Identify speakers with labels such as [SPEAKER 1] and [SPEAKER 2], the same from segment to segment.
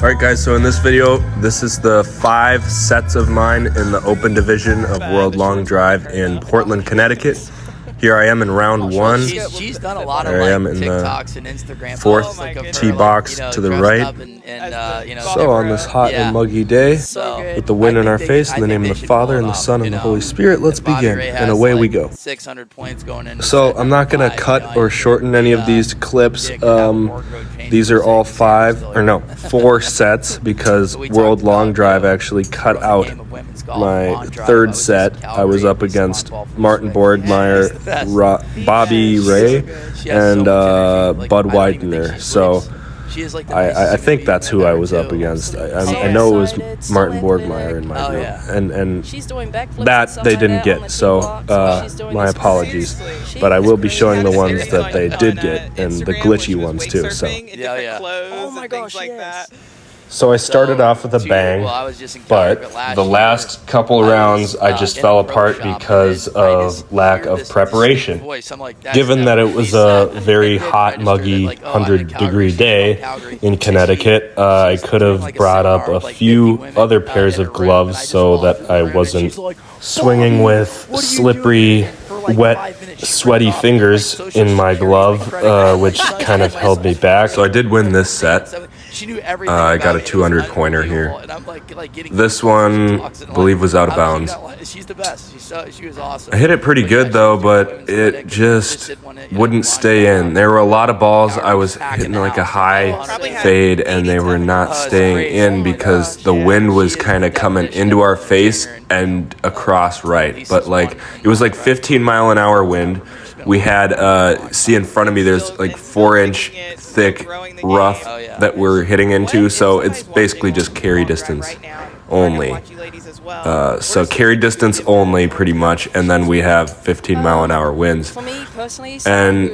[SPEAKER 1] Alright guys, so in this video, this is the 5 sets of mine in the open division of World Long Drive in Portland, Connecticut. Here I am in round 1.
[SPEAKER 2] She's done a lot of
[SPEAKER 1] I am in
[SPEAKER 2] TikToks and Instagram
[SPEAKER 1] 4th tee box to the right. So on this hot and muggy day, with the wind in our face, in the name of the Father and the Son and the Holy Spirit, let's begin. And away we go.
[SPEAKER 2] 600 points going in.
[SPEAKER 1] So I'm not going to cut or shorten any of these clips. These are all 4 sets because World Long Drive actually cut out my 3rd set. I was up against Martin Borgmeyer, Bobby Ray, and Bud Widener. So I think that's who I was up against. I know it was Martin Borgmeyer in my group, and that they didn't get. So my apologies, but I will be showing the ones that they did get and the glitchy ones too. So
[SPEAKER 3] oh my gosh, yes.
[SPEAKER 1] So I started off with a bang, but the last couple rounds I just fell apart because of lack of preparation. Given that it was a very hot, muggy, 100-degree day in Connecticut, I could have brought up a few other pairs of gloves so that I wasn't swinging with slippery, wet, sweaty fingers in my glove, which kind of held me back. So I did win this set. I got a 200-pointer here. This one, I believe, was out of bounds.
[SPEAKER 2] She's the best. She was awesome.
[SPEAKER 1] I hit it pretty good, though, but it just wouldn't stay in. There were a lot of balls. I was hitting like a high fade, and they were not staying in because the wind was kind of coming into our face and across right. But, like, it was like 15-mile-an-hour wind. We had, see in front of me, there's like 4-inch thick rough that we're hitting into, so it's basically just carry distance only. So carry distance only, pretty much, and then we have 15-mile-an-hour winds. And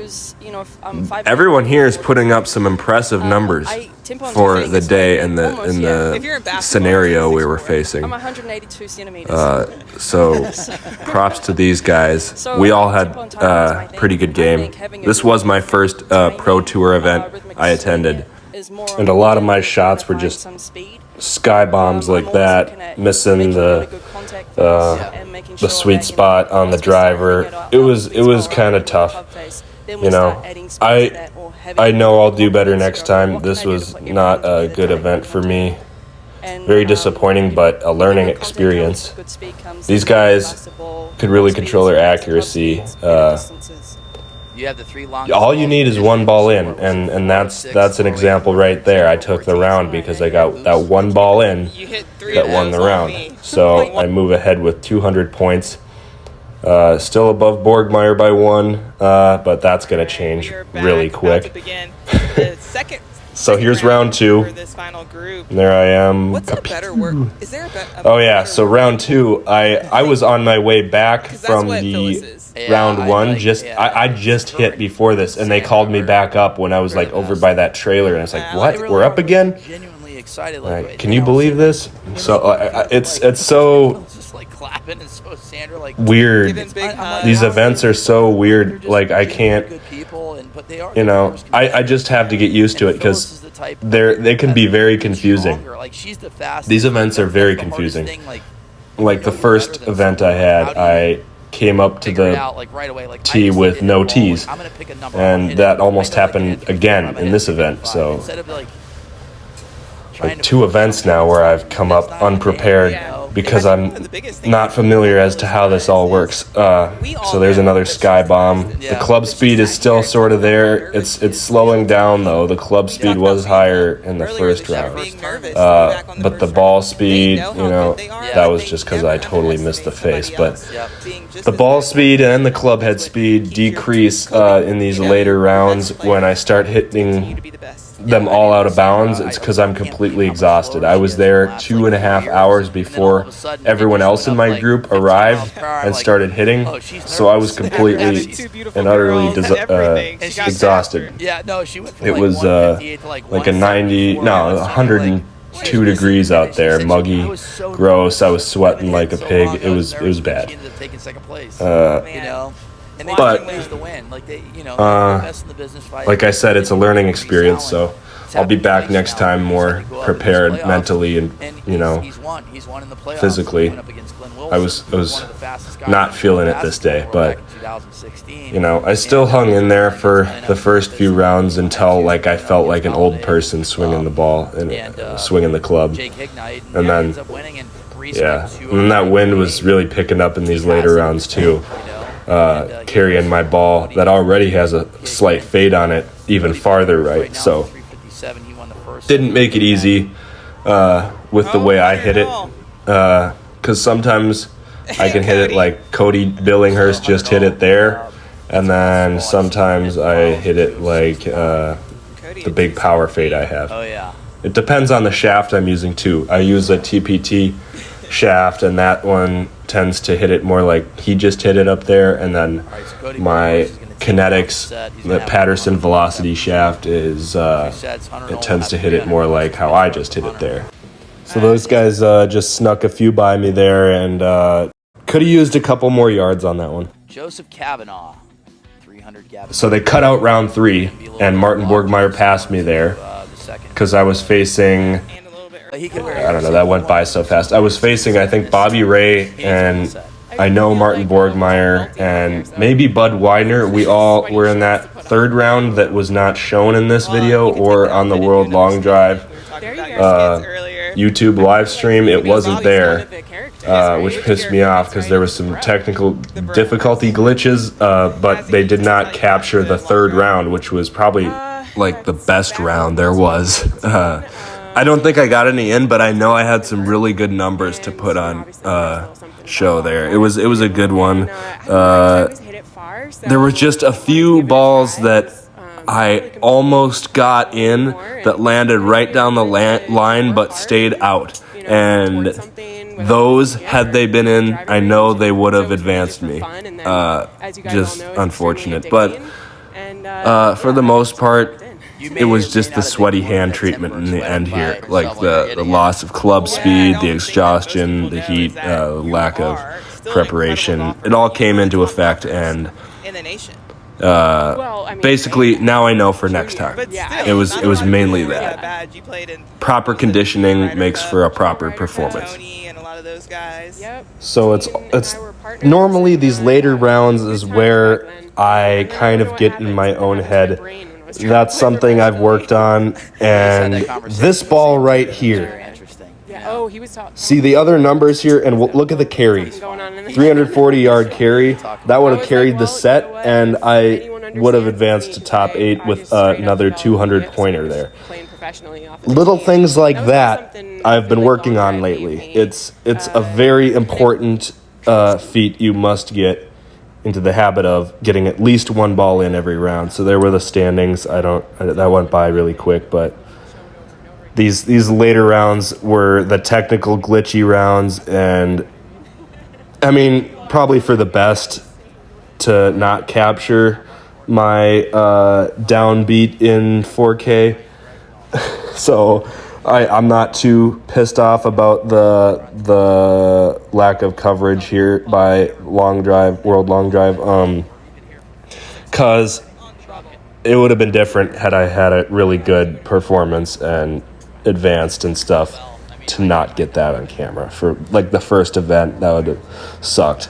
[SPEAKER 1] everyone here is putting up some impressive numbers for the day and the scenario we were facing.
[SPEAKER 3] I'm 182 centimeters.
[SPEAKER 1] So props to these guys. We all had a pretty good game. This was my first Pro Tour event I attended, and a lot of my shots were just sky bombs like that, missing the sweet spot on the driver. It was kind of tough. You know, I know I'll do better next time. This was not a good event for me. Very disappointing, but a learning experience. These guys could really control their accuracy. All you need is one ball in, and that's an example right there. I took the round because I got that one ball in that won the round. So I move ahead with 200 points. Still above Borgmeyer by 1, but that's going to change really quick. So here's round 2. And there I am.
[SPEAKER 4] What's a better work? Is there a
[SPEAKER 1] Oh yeah, so round 2, I was on my way back from the round 1. I just hit before this, and they called me back up when I was like over by that trailer, and I was like, "What? We're up again?" Like, can you believe this? So it's so weird. These events are so weird. Like, I can't, you know, I just have to get used to it because they can be very confusing. These events are very confusing. Like the first event I had, I came up to the tee with no tees, and that almost happened again in this event. So like 2 events now where I've come up unprepared because I'm not familiar as to how this all works. So there's another sky bomb. The club speed is still sort of there. It's slowing down though. The club speed was higher in the first round. But the ball speed, you know, that was just because I totally missed the face. But the ball speed and the club head speed decrease in these later rounds when I start hitting them all out of bounds. It's because I'm completely exhausted. I was there 2.5 hours before everyone else in my group arrived and started hitting, so I was completely and utterly exhausted. It was like a 102 degrees out there, muggy, gross. I was sweating like a pig. It was bad. But like I said, it's a learning experience, so I'll be back next time more prepared mentally and, you know,
[SPEAKER 2] he's won in the playoffs.
[SPEAKER 1] physically.
[SPEAKER 2] He went up against Glenn Wilson,
[SPEAKER 1] I was
[SPEAKER 2] one of the fastest guys
[SPEAKER 1] not
[SPEAKER 2] in
[SPEAKER 1] feeling it this day, but,
[SPEAKER 2] 2016.
[SPEAKER 1] you know, I still hung in there for the first few rounds until, like, I felt like an old person swinging the ball and swinging the club.
[SPEAKER 2] Jake Hignite,
[SPEAKER 1] And then,
[SPEAKER 2] ends up winning and
[SPEAKER 1] yeah, and that wind was really picking up in these later rounds too, carrying my ball that already has a slight fade on it even farther right, so didn't make it easy with the way I hit it, because sometimes I can hit it like Cody Billinghurst just hit it there, and then sometimes I hit it like the big power fade I have.
[SPEAKER 2] Oh yeah.
[SPEAKER 1] It depends on the shaft I'm using too. I use a TPT shaft, and that one tends to hit it more like he just hit it up there, and then my Kinetics, the Patterson Velocity shaft is it tends to hit it more like how I just hit it there. So those guys just snuck a few by me there, and could have used a couple more yards on that one.
[SPEAKER 2] Joseph Kavanaugh, 300 gap.
[SPEAKER 1] So they cut out round 3, and Martin Borgmeyer passed me there because I was facing, I don't know, that went by so fast. I was facing, I think, Bobby Ray, and I know Martin Borgmeyer, and maybe Bud Widener. We all were in that third round that was not shown in this video or on the World Long Drive YouTube live stream. It wasn't there, which pissed me off because there was some technical difficulty glitches, but they did not capture the third round, which was probably like the best round there was. I don't think I got any in, but I know I had some really good numbers to put on show there. It was a good one. There were just a few balls that I almost got in that landed right down the line but stayed out. And those, had they been in, I know they would have advanced me. Just unfortunate. But for the most part, it was just the sweaty hand treatment in the end here. Like the loss of club speed, the exhaustion, the heat, lack of preparation. It all came into effect, and basically now I know for next time. It was mainly that. Proper conditioning makes for a proper performance. So it's normally these later rounds is where I kind of get in my own head. That's something I've worked on, and this ball right here. See the other numbers here, and look at the carry. 340-yard carry. That would have carried the set, and I would have advanced to top 8 with another 200-pointer there. Little things like that I've been working on lately. It's a very important feat you must get into the habit of getting at least one ball in every round. So there were the standings. That went by really quick, but these later rounds were the technical glitchy rounds, and I mean, probably for the best to not capture my downbeat in 4K. So I'm not too pissed off about the lack of coverage here by World Long Drive, because it would have been different had I had a really good performance and advanced and stuff to not get that on camera. For like the first event, that would have sucked.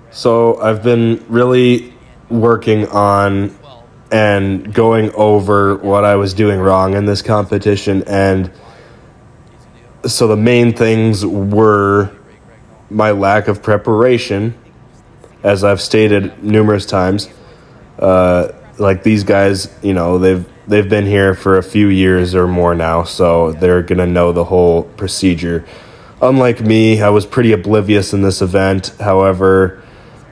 [SPEAKER 1] So I've been really working on and going over what I was doing wrong in this competition, and so the main things were my lack of preparation, as I've stated numerous times. Like these guys, you know, they've been here for a few years or more now, so they're gonna know the whole procedure. Unlike me, I was pretty oblivious in this event. However,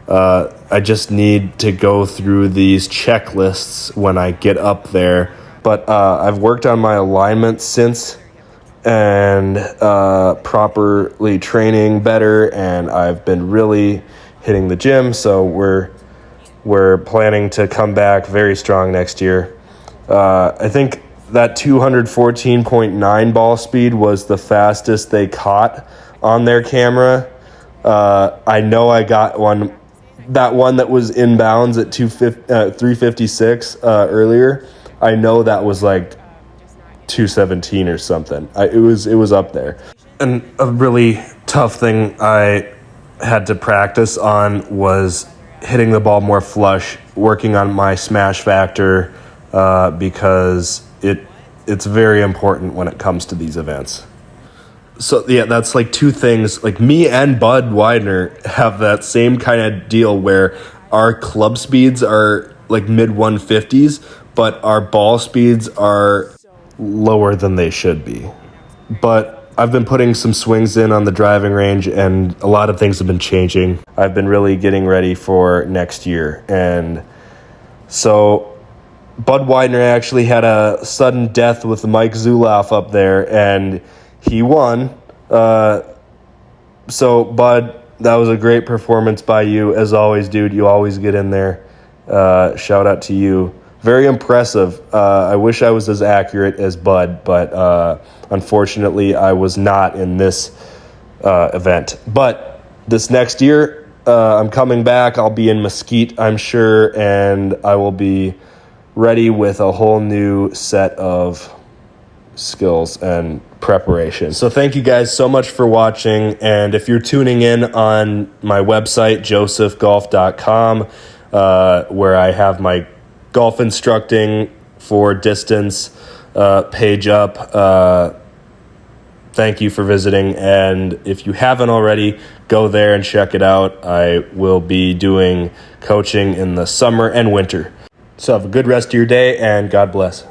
[SPEAKER 1] I just need to go through these checklists when I get up there. But I've worked on my alignment since, and properly training better, and I've been really hitting the gym, so we're planning to come back very strong next year. I think that 214.9 ball speed was the fastest they caught on their camera. I know I got that one that was inbounds at 356 earlier. I know that was like 217 or something. It was up there. And a really tough thing I had to practice on was hitting the ball more flush, working on my smash factor, because it's very important when it comes to these events. So yeah, that's like two things. Like me and Bud Widener have that same kind of deal where our club speeds are like mid 150s, but our ball speeds are lower than they should be. But I've been putting some swings in on the driving range, and a lot of things have been changing. I've been really getting ready for next year. And so Bud Widener actually had a sudden death with Mike Zuloff up there, and he won. So, Bud, that was a great performance by you. As always, dude, you always get in there. Shout out to you. Very impressive. I wish I was as accurate as Bud, but unfortunately, I was not in this event. But this next year, I'm coming back. I'll be in Mesquite, I'm sure, and I will be ready with a whole new set of skills and preparation. So thank you guys so much for watching, and if you're tuning in on my website, josephgolf.com, where I have my golf instructing for distance page up, thank you for visiting, and if you haven't already, go there and check it out. I will be doing coaching in the summer and winter. So have a good rest of your day, and God bless.